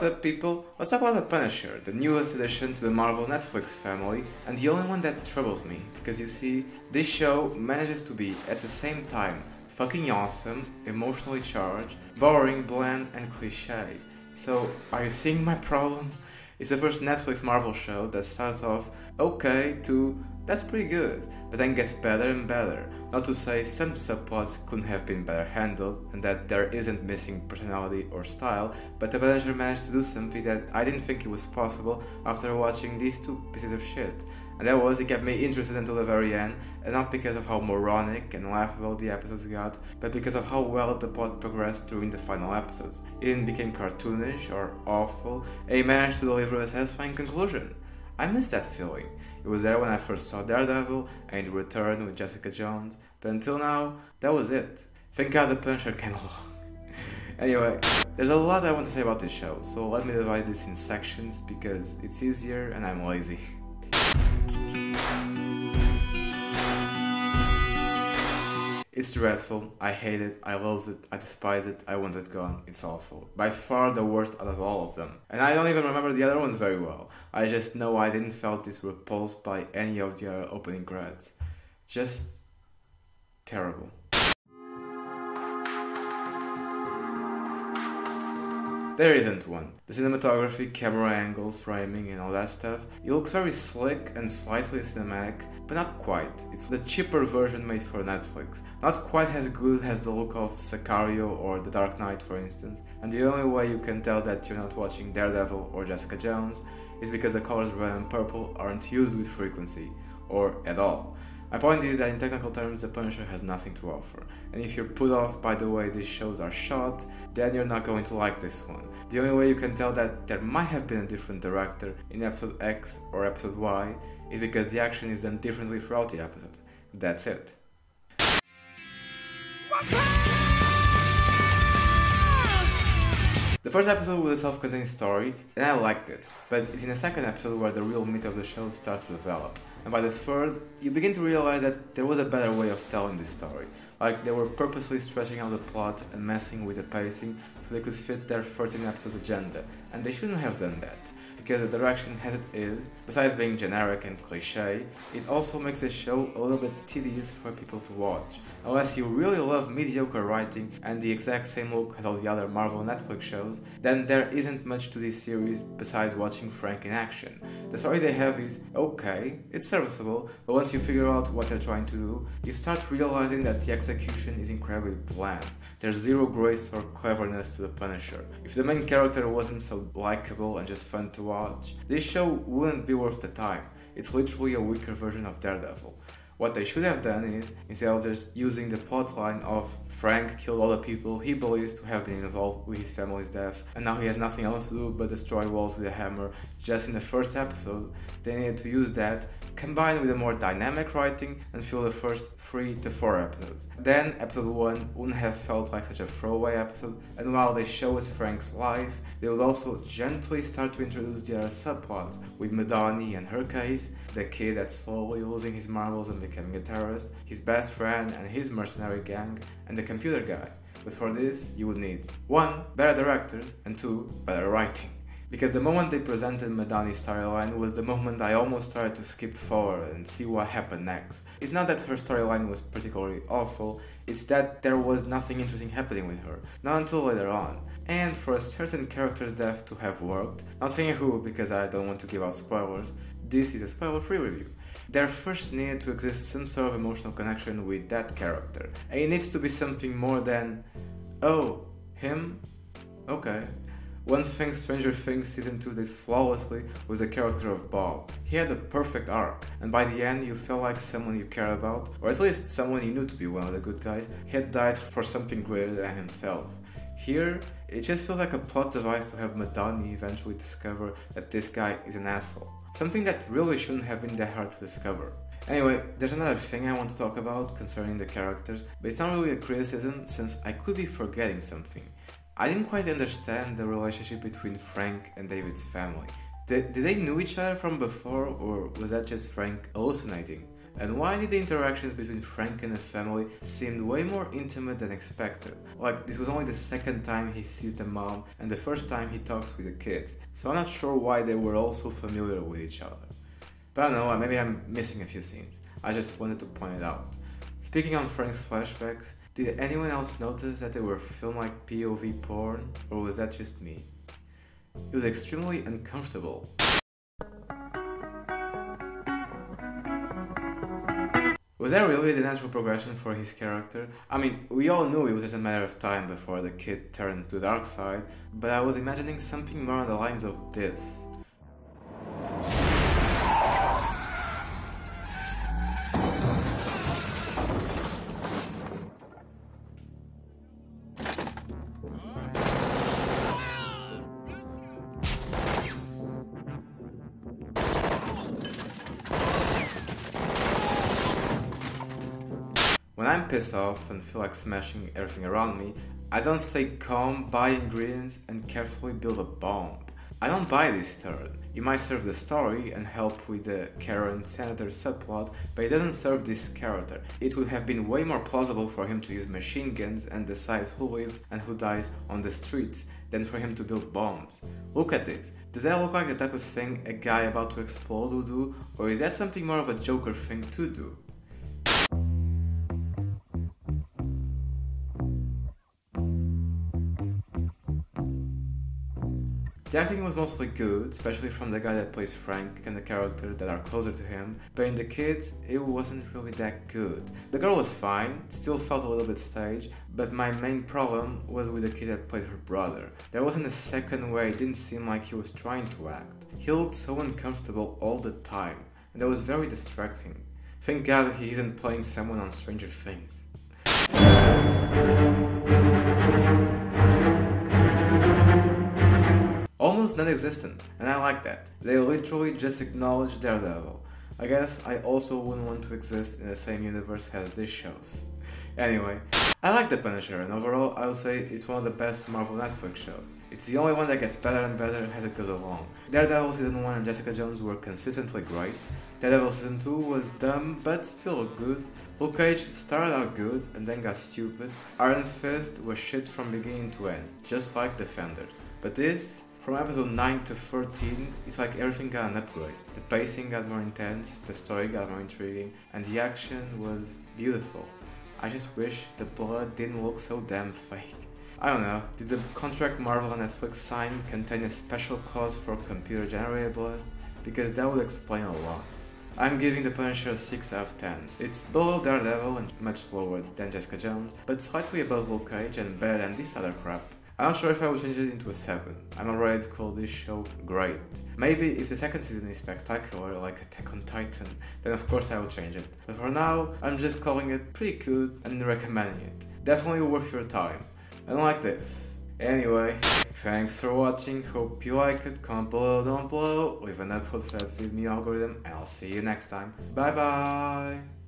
What's up, people? Let's talk about The Punisher, the newest addition to the Marvel Netflix family, and the only one that troubles me, because you see, this show manages to be, at the same time, fucking awesome, emotionally charged, boring, bland, and cliché. So, are you seeing my problem? It's the first Netflix Marvel show that starts off okay to that's pretty good, but then gets better and better. Not to say some subplots couldn't have been better handled and that there isn't missing personality or style, but the Punisher managed to do something that I didn't think it was possible after watching these two pieces of shit. And that was, it kept me interested until the very end, and not because of how moronic and laughable the episodes got, but because of how well the plot progressed during the final episodes. It didn't become cartoonish or awful, and it managed to deliver a satisfying conclusion. I miss that feeling. It was there when I first saw Daredevil and The Return with Jessica Jones, but until now, that was it. Thank God the Punisher came along. Anyway, there's a lot I want to say about this show, so let me divide this in sections because it's easier and I'm lazy. It's dreadful, I hate it, I loathe it, I despise it, I want it gone, it's awful. By far the worst out of all of them. And I don't even remember the other ones very well. I just know I didn't felt this repulsed by any of the other opening credits. Just terrible. There isn't one. The cinematography, camera angles, framing and all that stuff, it looks very slick and slightly cinematic, but not quite. It's the cheaper version made for Netflix. Not quite as good as the look of Sicario or The Dark Knight, for instance, and the only way you can tell that you're not watching Daredevil or Jessica Jones is because the colors red and purple aren't used with frequency, or at all. My point is that in technical terms, The Punisher has nothing to offer, and if you're put off by the way these shows are shot, then you're not going to like this one. The only way you can tell that there might have been a different director in episode X or episode Y is because the action is done differently throughout the episode. That's it. The first episode was a self-contained story, and I liked it, but it's in the second episode where the real meat of the show starts to develop. And by the third, you begin to realize that there was a better way of telling this story. Like, they were purposely stretching out the plot and messing with the pacing so they could fit their 13 episodes agenda, and they shouldn't have done that. Because the direction as it is, besides being generic and cliché, it also makes the show a little bit tedious for people to watch. Unless you really love mediocre writing and the exact same look as all the other Marvel Netflix shows, then there isn't much to this series besides watching Frank in action. The story they have is okay, it's serviceable, but once you figure out what they're trying to do, you start realizing that the execution is incredibly bland. There's zero grace or cleverness to the Punisher. If the main character wasn't so likable and just fun to watch, this show wouldn't be worth the time. It's literally a weaker version of Daredevil. What they should have done is, instead of just using the plotline of Frank killed all the people he believes to have been involved with his family's death, and now he has nothing else to do but destroy walls with a hammer just in the first episode, they needed to use that, combined with a more dynamic writing, and fill the first 3 to 4 episodes. Then episode 1 wouldn't have felt like such a throwaway episode, and while they show us Frank's life, they would also gently start to introduce the other subplots, with Madani and her case, the kid that's slowly losing his marbles and becoming a terrorist, his best friend and his mercenary gang, and the computer guy. But for this, you would need 1. Better directors, and 2. Better writing. Because the moment they presented Madani's storyline was the moment I almost started to skip forward and see what happened next. It's not that her storyline was particularly awful, it's that there was nothing interesting happening with her, not until later on. And for a certain character's death to have worked, not saying who because I don't want to give out spoilers, this is a spoiler-free review. There first needed to exist some sort of emotional connection with that character, and it needs to be something more than, oh, him? Okay. One thing Stranger Things Season 2 did flawlessly was the character of Bob. He had a perfect arc, and by the end you felt like someone you cared about, or at least someone you knew to be one of the good guys, had died for something greater than himself. Here, it just feels like a plot device to have Madani eventually discover that this guy is an asshole. Something that really shouldn't have been that hard to discover. Anyway, there's another thing I want to talk about concerning the characters, but it's not really a criticism since I could be forgetting something. I didn't quite understand the relationship between Frank and David's family. Did they know each other from before, or was that just Frank hallucinating? And why did the interactions between Frank and his family seem way more intimate than expected? Like, this was only the second time he sees the mom and the first time he talks with the kids, so I'm not sure why they were all so familiar with each other. But I don't know, maybe I'm missing a few scenes. I just wanted to point it out. Speaking on Frank's flashbacks, did anyone else notice that they were filmed like POV porn, or was that just me? It was extremely uncomfortable. Was that really the natural progression for his character? I mean, we all knew it was just a matter of time before the kid turned to the dark side, but I was imagining something more on the lines of this. When I'm pissed off and feel like smashing everything around me, I don't stay calm, buy ingredients, and carefully build a bomb. I don't buy this turn. It might serve the story and help with the Karen Senator subplot, but it doesn't serve this character. It would have been way more plausible for him to use machine guns and decide who lives and who dies on the streets than for him to build bombs. Look at this. Does that look like the type of thing a guy about to explode would do, or is that something more of a Joker thing to do? The acting was mostly good, especially from the guy that plays Frank and the characters that are closer to him, but in the kids, it wasn't really that good. The girl was fine, still felt a little bit staged, but my main problem was with the kid that played her brother. There wasn't a second where it didn't seem like he was trying to act. He looked so uncomfortable all the time, and that was very distracting. Thank God he isn't playing someone on Stranger Things. Almost non-existent, and I like that. They literally just acknowledge Daredevil. I guess I also wouldn't want to exist in the same universe as these shows. Anyway, I like The Punisher, and overall I would say it's one of the best Marvel Netflix shows. It's the only one that gets better and better as it goes along. Daredevil Season 1 and Jessica Jones were consistently great. Daredevil Season 2 was dumb, but still good. Luke Cage started out good and then got stupid. Iron Fist was shit from beginning to end, just like Defenders. But this, from episode 9 to 13, it's like everything got an upgrade. The pacing got more intense, the story got more intriguing, and the action was beautiful. I just wish the blood didn't look so damn fake. I don't know, did the contract Marvel and Netflix signed contain a special clause for computer-generated blood? Because that would explain a lot. I'm giving The Punisher a 6 out of 10. It's below Daredevil and much lower than Jessica Jones, but slightly above Luke Cage and better than this other crap. I'm not sure if I would change it into a 7. I'm not ready to call this show great. Maybe if the second season is spectacular, like Attack on Titan, then of course I will change it. But for now, I'm just calling it pretty good and recommending it. Definitely worth your time. Unlike this. Anyway, thanks for watching, hope you like it, comment below, down below, leave an upvote for that feed me algorithm, and I'll see you next time. Bye bye!